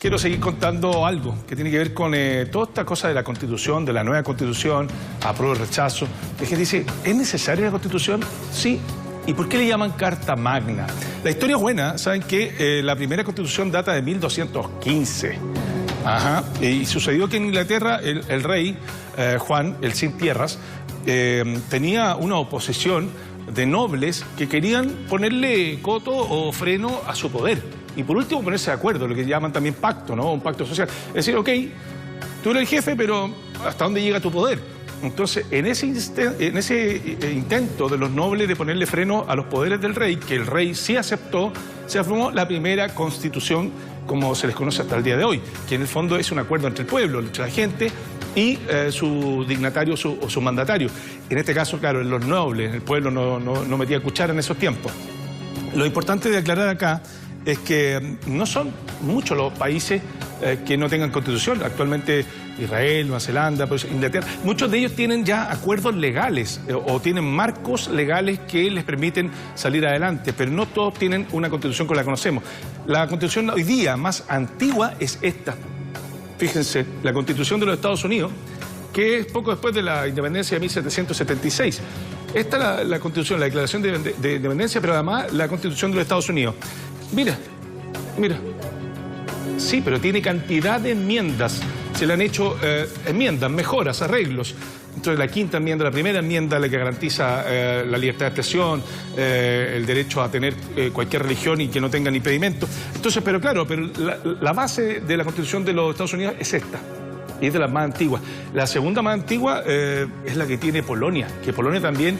quiero seguir contando algo que tiene que ver con toda esta cosa de la Constitución, de la nueva Constitución, apruebo o rechazo. Hay gente que dice, ¿es necesaria la Constitución? Sí. ¿Y por qué le llaman Carta Magna? La historia es buena. Saben que la primera Constitución data de 1215. Ajá. Y sucedió que en Inglaterra el rey, Juan, el sin tierras, tenía una oposición de nobles que querían ponerle coto o freno a su poder. Y por último ponerse de acuerdo, lo que llaman también pacto, ¿no? Un pacto social. Es decir, ok, tú eres el jefe, pero ¿hasta dónde llega tu poder? Entonces, en ese intento de los nobles de ponerle freno a los poderes del rey, que el rey sí aceptó, se formó la primera constitución, como se les conoce hasta el día de hoy, que en el fondo es un acuerdo entre el pueblo, entre la gente y su dignatario o su mandatario. En este caso, claro, los nobles, el pueblo no metía cuchara en esos tiempos. Lo importante de aclarar acá es que no son muchos los países que no tengan constitución. Actualmente Israel, Nueva Zelanda, Inglaterra, muchos de ellos tienen ya acuerdos legales o tienen marcos legales que les permiten salir adelante, pero no todos tienen una constitución como la conocemos. La constitución hoy día más antigua es esta. Fíjense, la Constitución de los Estados Unidos, que es poco después de la independencia de 1776. Esta es la Constitución, la Declaración de Independencia, pero además la Constitución de los Estados Unidos. Mira. Sí, pero tiene cantidad de enmiendas. Se le han hecho enmiendas, mejoras, arreglos. Entonces la quinta enmienda, la primera enmienda, la que garantiza la libertad de expresión, el derecho a tener cualquier religión y que no tengan impedimento. Entonces, pero claro, la base de la Constitución de los Estados Unidos es esta. Y es de las más antiguas. La segunda más antigua es la que tiene Polonia, que Polonia también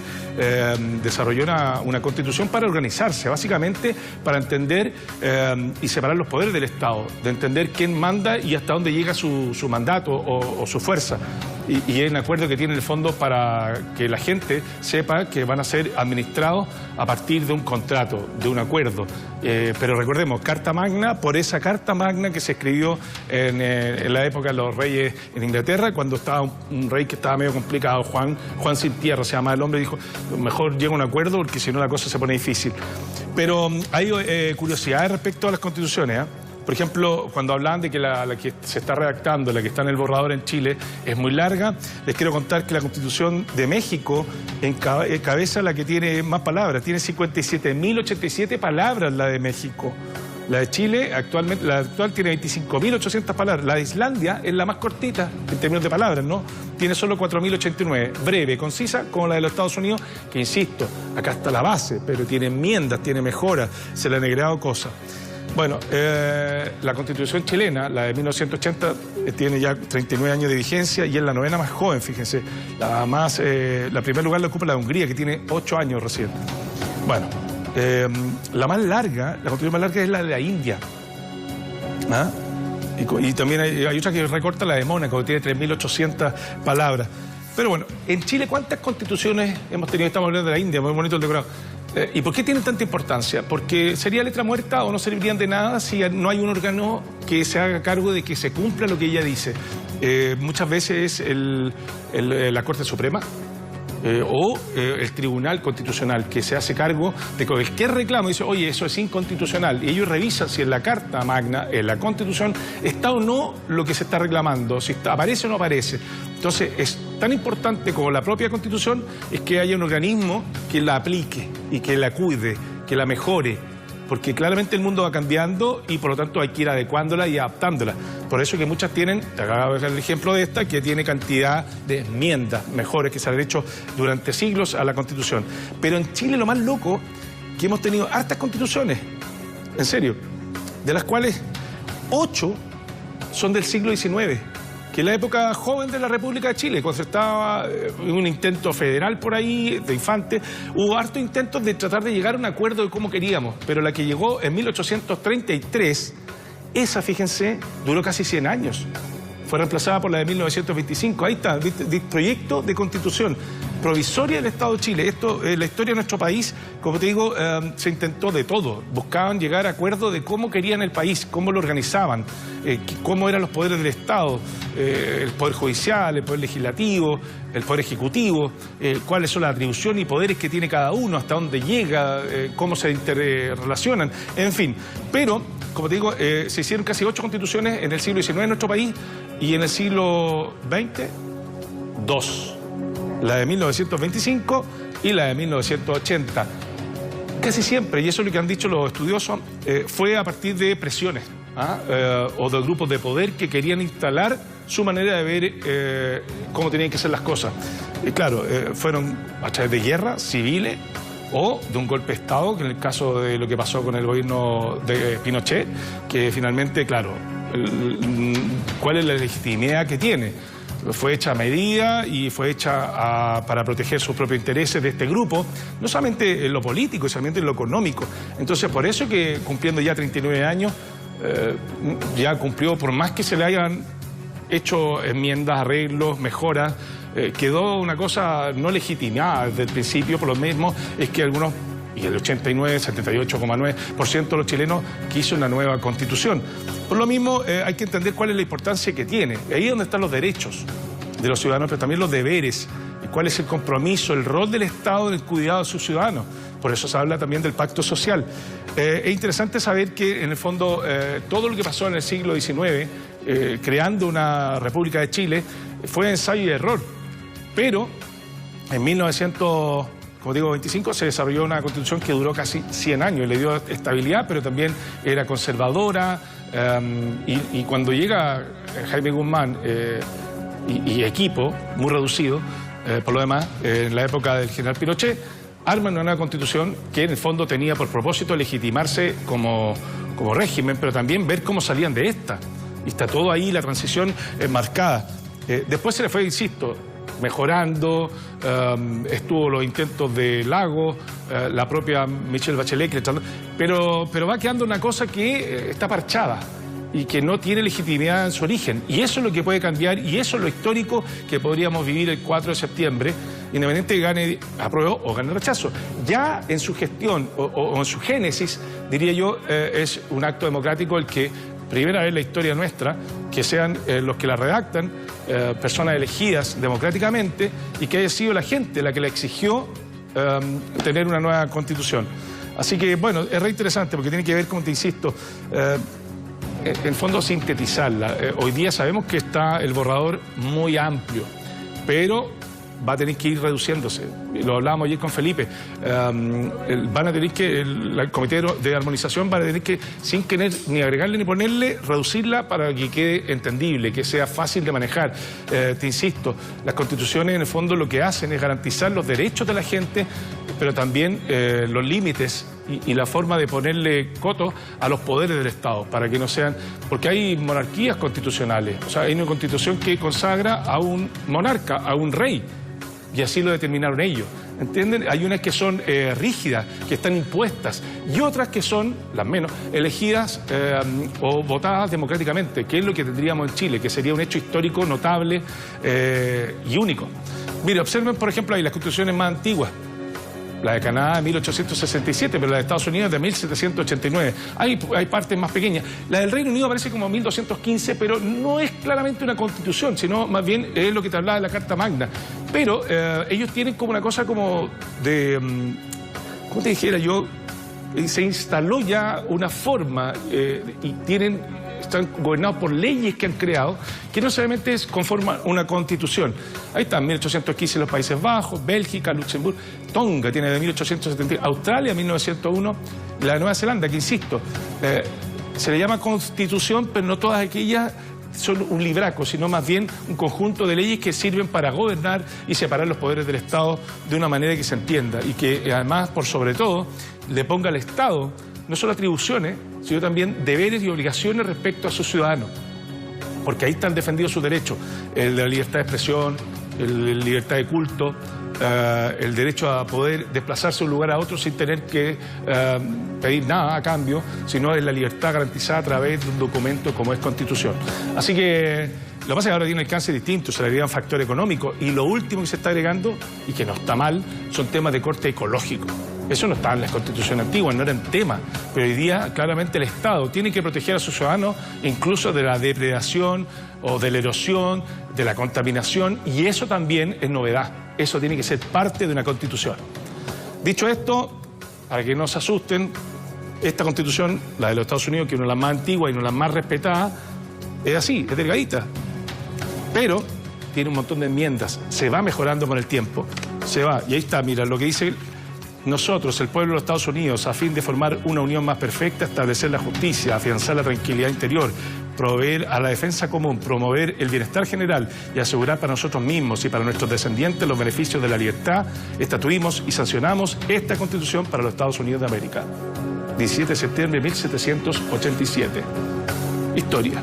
desarrolló una constitución para organizarse, básicamente para entender y separar los poderes del Estado, de entender quién manda y hasta dónde llega su mandato o su fuerza. Y es un acuerdo que tiene el fondo para que la gente sepa que van a ser administrados a partir de un contrato, de un acuerdo. Pero recordemos, Carta Magna, por esa Carta Magna que se escribió en la época de los reyes en Inglaterra, cuando estaba un rey que estaba medio complicado, Juan sin tierra se llama el hombre, dijo, mejor llega a un acuerdo porque si no la cosa se pone difícil. Pero hay curiosidades respecto a las constituciones, ¿eh? Por ejemplo, cuando hablaban de que la que se está redactando, la que está en el borrador en Chile, es muy larga, les quiero contar que la Constitución de México encabeza la que tiene más palabras. Tiene 57.087 palabras la de México. La de Chile, la actual tiene 25.800 palabras. La de Islandia es la más cortita en términos de palabras, ¿no? Tiene solo 4.089. Breve, concisa, como la de los Estados Unidos, que insisto, acá está la base, pero tiene enmiendas, tiene mejoras, se le han agregado cosas. Bueno, la Constitución chilena, la de 1980, tiene ya 39 años de vigencia y es la novena más joven, fíjense. La primer lugar la ocupa la de Hungría, que tiene 8 años recién. Bueno, la más larga, la Constitución más larga es la de la India. ¿Ah? Y también hay otra que recorta, la de Mónaco, que tiene 3.800 palabras. Pero bueno, en Chile, ¿cuántas constituciones hemos tenido? Estamos hablando de la India, muy bonito el decorado. ¿Y por qué tienen tanta importancia? Porque sería letra muerta o no servirían de nada si no hay un órgano que se haga cargo de que se cumpla lo que ella dice. Muchas veces es la Corte Suprema o el Tribunal Constitucional, que se hace cargo de cualquier reclamo. Dice, oye, eso es inconstitucional. Y ellos revisan si en la Carta Magna, en la Constitución, está o no lo que se está reclamando, si aparece o no aparece. Entonces, es tan importante como la propia Constitución es que haya un organismo que la aplique y que la cuide, que la mejore, porque claramente el mundo va cambiando y por lo tanto hay que ir adecuándola y adaptándola. Por eso que muchas tienen, te acabo de dejar el ejemplo de esta, que tiene cantidad de enmiendas mejores que se han hecho durante siglos a la Constitución. Pero en Chile lo más loco, que hemos tenido hartas constituciones, en serio, de las cuales 8 son del siglo XIX. Que en la época joven de la República de Chile, cuando se estaba un intento federal por ahí, de Infante, hubo hartos intentos de tratar de llegar a un acuerdo de cómo queríamos, pero la que llegó en 1833, esa, fíjense, duró casi 100 años. Fue reemplazada por la de 1925. Ahí está, proyecto de Constitución. provisoria del Estado de Chile. Esto, la historia de nuestro país, como te digo, se intentó de todo. Buscaban llegar a acuerdos de cómo querían el país, cómo lo organizaban, cómo eran los poderes del Estado, el Poder Judicial, el Poder Legislativo, el Poder Ejecutivo, cuáles son las atribuciones y poderes que tiene cada uno, hasta dónde llega, cómo se interrelacionan, en fin. Pero, como te digo, se hicieron casi 8 constituciones en el siglo XIX en nuestro país y en el siglo XX, 2. La de 1925 y la de 1980. Casi siempre, y eso es lo que han dicho los estudiosos, fue a partir de presiones o de grupos de poder que querían instalar su manera de ver cómo tenían que ser las cosas. Y claro, fueron a través de guerras civiles o de un golpe de Estado, que en el caso de lo que pasó con el gobierno de Pinochet, que finalmente, claro, ¿cuál es la legitimidad que tiene? Fue hecha a medida y fue hecha para proteger sus propios intereses de este grupo, no solamente en lo político, sino también en lo económico. Entonces, por eso que cumpliendo ya 39 años, ya cumplió, por más que se le hayan hecho enmiendas, arreglos, mejoras, quedó una cosa no legitimada desde el principio, por lo mismo es que algunos, y el 89, 78,9% de los chilenos quiso una nueva constitución. Por lo mismo hay que entender cuál es la importancia que tiene. Ahí es donde están los derechos de los ciudadanos, pero también los deberes, y cuál es el compromiso, el rol del Estado en el cuidado de sus ciudadanos. Por eso se habla también del pacto social. Es interesante saber que en el fondo todo lo que pasó en el siglo XIX, creando una República de Chile, fue ensayo y error. Pero en 1925 se desarrolló una constitución que duró casi 100 años y le dio estabilidad, pero también era conservadora. Y cuando llega Jaime Guzmán y equipo, muy reducido, por lo demás, en la época del general Pinochet, arman una nueva constitución que en el fondo tenía por propósito legitimarse como régimen, pero también ver cómo salían de esta. Y está todo ahí, la transición marcada. Después se le fue, insisto, mejorando, estuvo los intentos de Lagos, la propia Michelle Bachelet, pero va quedando una cosa que está parchada y que no tiene legitimidad en su origen. Y eso es lo que puede cambiar y eso es lo histórico que podríamos vivir el 4 de septiembre, independiente de gane apruebo o gane rechazo. Ya en su gestión o en su génesis, diría yo, es un acto democrático el que, primera vez en la historia nuestra, que sean los que la redactan, personas elegidas democráticamente y que haya sido la gente la que le exigió tener una nueva constitución. Así que, bueno, es re interesante porque tiene que ver, como te insisto, en el fondo sintetizarla. Hoy día sabemos que está el borrador muy amplio, pero va a tener que ir reduciéndose. Lo hablábamos ayer con Felipe. Van a tener que, el comité de armonización va a tener que, sin querer ni agregarle ni ponerle, reducirla para que quede entendible, que sea fácil de manejar. Te insisto, las constituciones en el fondo lo que hacen es garantizar los derechos de la gente, pero también los límites y la forma de ponerle coto a los poderes del Estado, para que no sean... Porque hay monarquías constitucionales, o sea, hay una constitución que consagra a un monarca, a un rey, y así lo determinaron ellos, ¿entienden? Hay unas que son rígidas, que están impuestas, y otras que son, las menos, elegidas o votadas democráticamente, que es lo que tendríamos en Chile, que sería un hecho histórico notable y único. Mire, observen, por ejemplo, ahí las constituciones más antiguas. La de Canadá de 1867, pero la de Estados Unidos de 1789. Hay partes más pequeñas. La del Reino Unido aparece como 1215, pero no es claramente una constitución, sino más bien es lo que te hablaba de la Carta Magna. Pero ellos tienen como una cosa como de... ¿cómo te dijera yo? Se instaló ya una forma y están gobernados por leyes que han creado, que no solamente conforman una constitución. Ahí están, 1815 los Países Bajos, Bélgica, Luxemburgo, Tonga tiene de 1870, Australia 1901, la Nueva Zelanda, que insisto, se le llama constitución, pero no todas aquellas son un libraco, sino más bien un conjunto de leyes que sirven para gobernar y separar los poderes del Estado de una manera que se entienda y que además, por sobre todo, le ponga al Estado no solo atribuciones, sino también deberes y obligaciones respecto a sus ciudadanos, porque ahí están defendidos sus derechos, el de la libertad de expresión, el de la libertad de culto, el derecho a poder desplazarse de un lugar a otro sin tener que pedir nada a cambio, sino es la libertad garantizada a través de un documento como es Constitución. Así que Lo que pasa es que ahora tiene alcance distinto, se le agrega un factor económico. Y lo último que se está agregando, y que no está mal, son temas de corte ecológico. Eso no estaba en las constituciones antiguas, no eran temas. Pero hoy día, claramente, el Estado tiene que proteger a sus ciudadanos incluso de la depredación o de la erosión, de la contaminación. Y eso también es novedad. Eso tiene que ser parte de una constitución. Dicho esto, para que no se asusten, esta constitución, la de los Estados Unidos, que es una de las más antiguas y una de las más respetadas, es así, es delgadita. Pero tiene un montón de enmiendas, se va mejorando con el tiempo, se va. Y ahí está, mira, lo que dice nosotros, el pueblo de los Estados Unidos, a fin de formar una unión más perfecta, establecer la justicia, afianzar la tranquilidad interior, proveer a la defensa común, promover el bienestar general y asegurar para nosotros mismos y para nuestros descendientes los beneficios de la libertad, estatuimos y sancionamos esta Constitución para los Estados Unidos de América. 17 de septiembre de 1787. Historia.